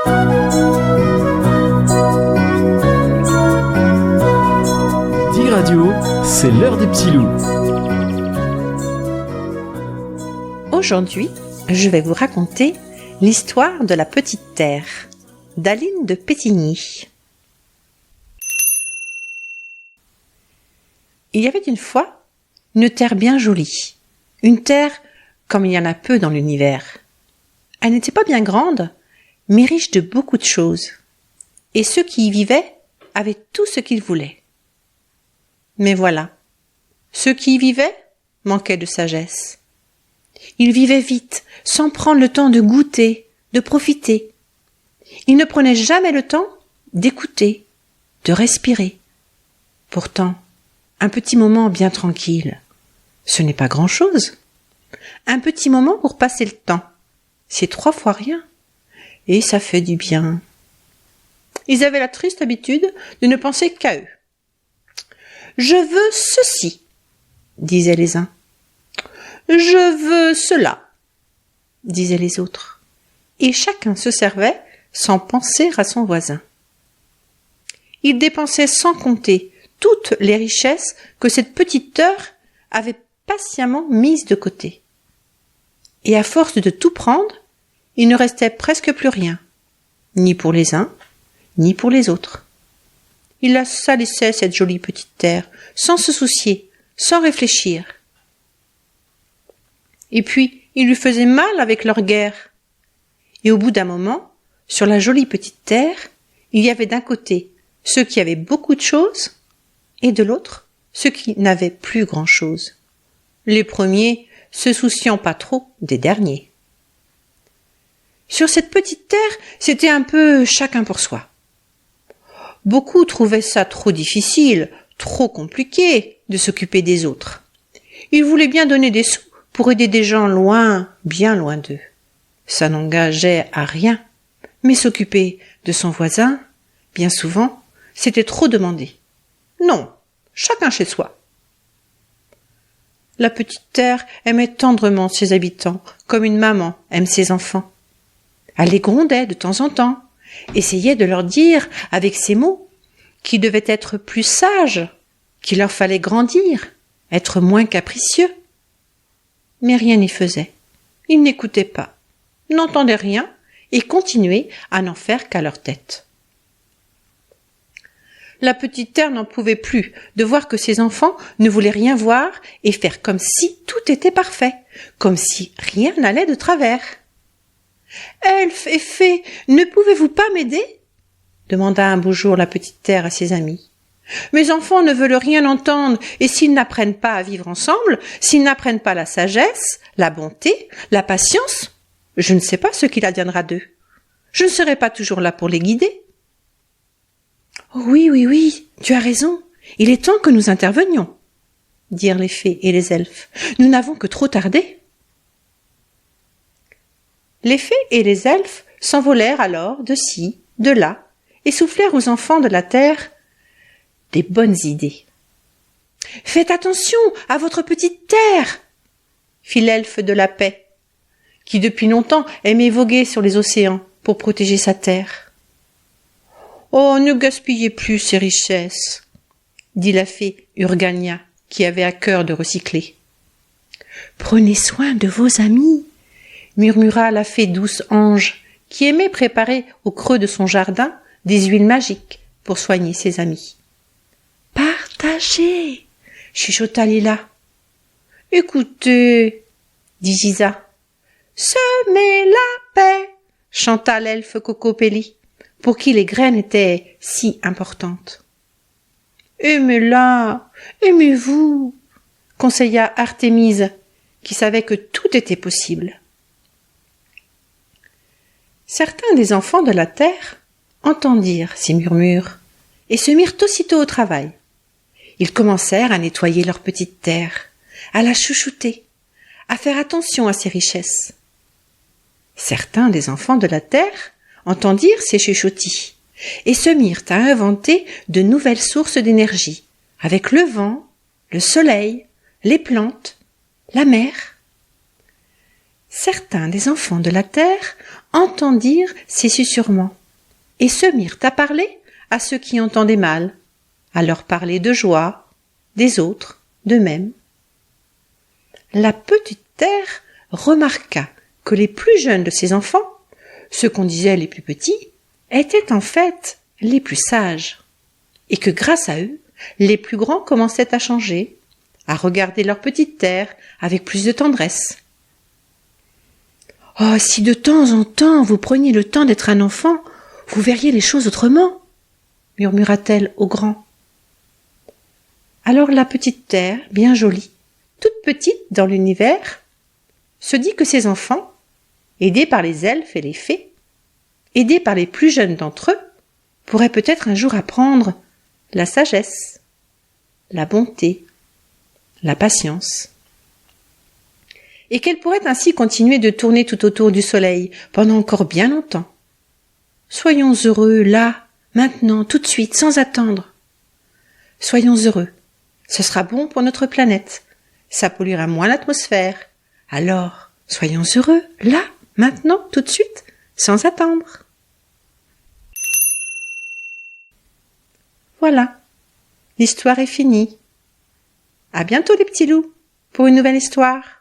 Radio, c'est l'heure des petits loups. Aujourd'hui, je vais vous raconter l'histoire de la petite terre d'Aline de Pétigny. Il y avait une fois une terre bien jolie, une terre comme il y en a peu dans l'univers. Elle n'était pas bien grande, mais riche de beaucoup de choses. Et ceux qui y vivaient avaient tout ce qu'ils voulaient. Mais voilà, ceux qui y vivaient manquaient de sagesse. Ils vivaient vite, sans prendre le temps de goûter, de profiter. Ils ne prenaient jamais le temps d'écouter, de respirer. Pourtant, un petit moment bien tranquille, ce n'est pas grand-chose. Un petit moment pour passer le temps, c'est 3 fois rien. Et ça fait du bien. Ils avaient la triste habitude de ne penser qu'à eux. « Je veux ceci », disaient les uns. « Je veux cela », disaient les autres. Et chacun se servait sans penser à son voisin. Ils dépensaient sans compter toutes les richesses que cette petite terre avait patiemment mises de côté. Et à force de tout prendre, il ne restait presque plus rien, ni pour les uns, ni pour les autres. Il la salissait, cette jolie petite terre, sans se soucier, sans réfléchir. Et puis, il lui faisait mal avec leur guerre. Et au bout d'un moment, sur la jolie petite terre, il y avait d'un côté ceux qui avaient beaucoup de choses, et de l'autre, ceux qui n'avaient plus grand-chose. Les premiers se souciant pas trop des derniers. Sur cette petite terre, c'était un peu chacun pour soi. Beaucoup trouvaient ça trop difficile, trop compliqué de s'occuper des autres. Ils voulaient bien donner des sous pour aider des gens loin, bien loin d'eux. Ça n'engageait à rien, mais s'occuper de son voisin, bien souvent, c'était trop demandé. Non, chacun chez soi. La petite terre aimait tendrement ses habitants, comme une maman aime ses enfants. Elle les grondait de temps en temps, essayait de leur dire, avec ses mots, qu'ils devaient être plus sages, qu'il leur fallait grandir, être moins capricieux. Mais rien n'y faisait. Ils n'écoutaient pas, n'entendaient rien et continuaient à n'en faire qu'à leur tête. La petite terre n'en pouvait plus de voir que ses enfants ne voulaient rien voir et faire comme si tout était parfait, comme si rien n'allait de travers. « Elfe et fée, ne pouvez-vous pas m'aider ?» demanda un beau jour la petite terre à ses amis. « Mes enfants ne veulent rien entendre, et s'ils n'apprennent pas à vivre ensemble, s'ils n'apprennent pas la sagesse, la bonté, la patience, je ne sais pas ce qu'il adviendra d'eux. Je ne serai pas toujours là pour les guider. »« Oh oui, tu as raison, il est temps que nous intervenions, » dirent les fées et les elfes. « Nous n'avons que trop tardé. » Les fées et les elfes s'envolèrent alors de ci, de là, et soufflèrent aux enfants de la terre des bonnes idées. « Faites attention à votre petite terre !» fit l'elfe de la paix, qui depuis longtemps aimait voguer sur les océans pour protéger sa terre. « Oh, ne gaspillez plus ces richesses !» dit la fée Urgania, qui avait à cœur de recycler. « Prenez soin de vos amis !» murmura la fée douce ange, qui aimait préparer au creux de son jardin des huiles magiques pour soigner ses amis. « Partagez !» chuchota Lila. « Écoutez !» dit Giza. « Semez la paix !» chanta l'elfe Cocopelli, pour qui les graines étaient si importantes. « Aimez-la, aimez-vous !» conseilla Artémise, qui savait que tout était possible. Certains des enfants de la terre entendirent ces murmures et se mirent aussitôt au travail. Ils commencèrent à nettoyer leur petite terre, à la chouchouter, à faire attention à ses richesses. Certains des enfants de la terre entendirent ces chuchotis et se mirent à inventer de nouvelles sources d'énergie, avec le vent, le soleil, les plantes, la mer. Certains des enfants de la terre entendirent ces susurrements et se mirent à parler à ceux qui entendaient mal, à leur parler de joie, des autres, d'eux-mêmes. La petite terre remarqua que les plus jeunes de ses enfants, ceux qu'on disait les plus petits, étaient en fait les plus sages, et que grâce à eux, les plus grands commençaient à changer, à regarder leur petite terre avec plus de tendresse. « Oh, si de temps en temps vous preniez le temps d'être un enfant, vous verriez les choses autrement, » murmura-t-elle au grand. Alors la petite terre, bien jolie, toute petite dans l'univers, se dit que ses enfants, aidés par les elfes et les fées, aidés par les plus jeunes d'entre eux, pourraient peut-être un jour apprendre la sagesse, la bonté, la patience, et qu'elle pourrait ainsi continuer de tourner tout autour du soleil pendant encore bien longtemps. Soyons heureux là, maintenant, tout de suite, sans attendre. Soyons heureux. Ce sera bon pour notre planète. Ça polluera moins l'atmosphère. Alors, soyons heureux, là, maintenant, tout de suite, sans attendre. Voilà, l'histoire est finie. À bientôt les petits loups, pour une nouvelle histoire.